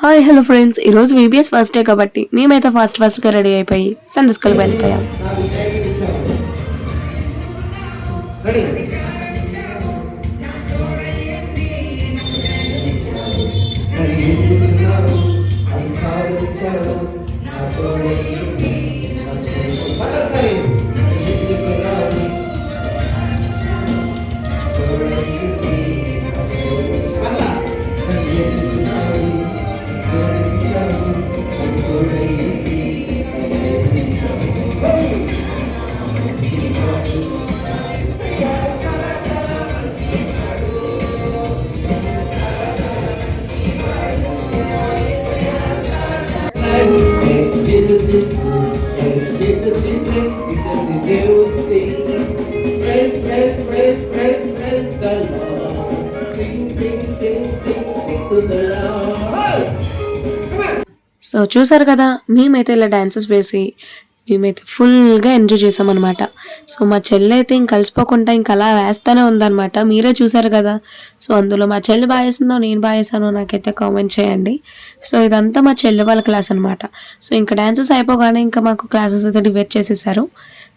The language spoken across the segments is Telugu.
హాయ్ హలో ఫ్రెండ్స్, ఈరోజు వీబీఎస్ ఫస్ట్ డే కాబట్టి మేమైతే ఫాస్ట్గా రెడీ అయిపోయి సండే స్కూల్కి వెళ్ళిపోయాం. Jesus is good. Yes, Jesus is great. Jesus is everything. Praise the Lord. Sing to the Lord. So చూసారు కదా, మేమైతే ఇలా డాన్సెస్ వేసి మేమైతే ఫుల్గా ఎంజాయ్ చేసామన్నమాట. సో మా చెల్లి అయితే ఇంక కలిసిపోకుండా ఇంక అలా వేస్తూనే ఉందన్నమాట. మీరే చూసారు కదా. సో అందులో మా చెల్లి బాగా వేసిందో నేను బాగా వేసానో నాకైతే కామెంట్ చేయండి. సో ఇదంతా మా చెల్లి వాళ్ళ క్లాస్ అనమాట. సో ఇంకా డాన్సెస్ అయిపోగానే ఇంకా మాకు క్లాసెస్ అయితే డివైడ్ చేసేసారు.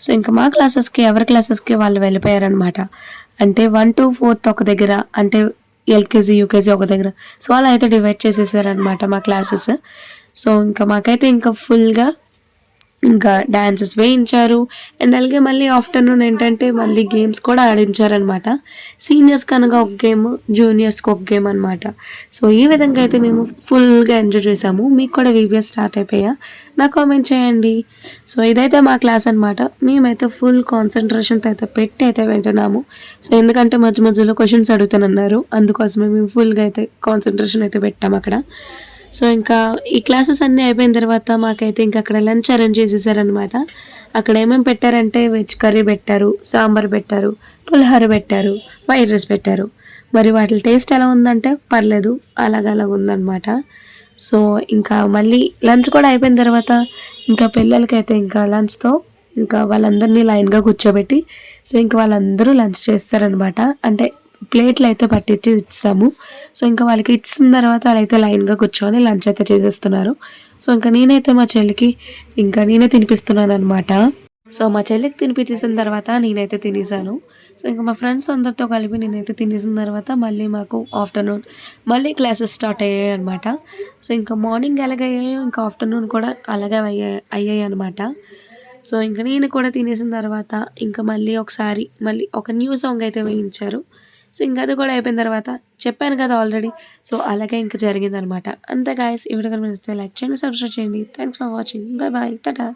సో ఇంకా మా క్లాసెస్కి ఎవరి క్లాసెస్కి వాళ్ళు వెళ్ళిపోయారనమాట. అంటే 1 to 4th ఒక దగ్గర, అంటే ఎల్కేజీ యూకేజీ ఒక దగ్గర. సో అలా అయితే డివైడ్ చేసేసారనమాట మా క్లాసెస్. సో ఇంకా మాకైతే ఇంకా ఫుల్గా ఇంకా డాన్సెస్ వేయించారు. అండ్ అలాగే మళ్ళీ ఆఫ్టర్నూన్ ఏంటంటే మళ్ళీ గేమ్స్ కూడా ఆడించారనమాట. సీనియర్స్ కనుక ఒక గేమ్, జూనియర్స్కి ఒక గేమ్ అనమాట. సో ఈ విధంగా అయితే మేము ఫుల్గా ఎంజాయ్ చేసాము. మీకు కూడా వీడియోస్ స్టార్ట్ అయిపోయా, నాకు కామెంట్ చేయండి. సో ఇదైతే మా క్లాస్ అనమాట. మేమైతే ఫుల్ కాన్సన్ట్రేషన్తో అయితే పెట్టి అయితే వింటున్నాము. సో ఎందుకంటే మధ్య మధ్యలో క్వశ్చన్స్ అడుగుతానన్నారు, అందుకోసమే మేము ఫుల్గా అయితే కాన్సన్ట్రేషన్ అయితే పెట్టాము అక్కడ. సో ఇంకా ఈ క్లాసెస్ అన్నీ అయిపోయిన తర్వాత మాకైతే ఇంకా అక్కడ లంచ్ అరేంజ్ చేసేసారనమాట. అక్కడ ఏమేమి పెట్టారంటే వెజ్ కర్రీ పెట్టారు, సాంబార్ పెట్టారు, పులిహోర పెట్టారు, వైట్ రైస్ పెట్టారు. మరి వాటి టేస్ట్ ఎలా ఉందంటే పర్లేదు, అలాగ ఉందన్నమాట. సో ఇంకా మళ్ళీ లంచ్ కూడా అయిపోయిన తర్వాత ఇంకా పిల్లలకైతే ఇంకా లంచ్తో ఇంకా వాళ్ళందరినీ లైన్గా కూర్చోబెట్టి సో ఇంకా వాళ్ళందరూ లంచ్ చేస్తారనమాట. అంటే ప్లేట్లు అయితే పట్టించి ఇచ్చాము. సో ఇంకా వాళ్ళకి ఇచ్చిన తర్వాత వాళ్ళైతే లైన్గా కూర్చొని లంచ్ అయితే చేసేస్తున్నారు. సో ఇంకా నేనైతే మా చెల్లికి ఇంకా నేనే తినిపిస్తున్నాను అనమాట. సో మా చెల్లికి తినిపించేసిన తర్వాత నేనైతే తినేసాను. సో ఇంకా మా ఫ్రెండ్స్ అందరితో కలిపి నేనైతే తినేసిన తర్వాత మళ్ళీ మాకు ఆఫ్టర్నూన్ మళ్ళీ క్లాసెస్ స్టార్ట్ అయ్యాయి అనమాట. సో ఇంకా మార్నింగ్ ఎలాగయ్యాయో ఇంకా ఆఫ్టర్నూన్ కూడా అలాగే అయ్యాయి అనమాట. సో ఇంకా నేను కూడా తినేసిన తర్వాత ఇంకా మళ్ళీ ఒకసారి మళ్ళీ ఒక న్యూ సాంగ్ అయితే వేయించారు. సో ఇంకా అది కూడా అయిపోయిన తర్వాత చెప్పాను కదా ఆల్రెడీ. సో అలాగే ఇంకా జరిగిందనమాట. అంతే గాయస్, ఈ వీడియో కనుక నచ్చితే లైక్ చేయండి, సబ్స్క్రైబ్ చేయండి. Thanks for watching. Bye bye, Tata.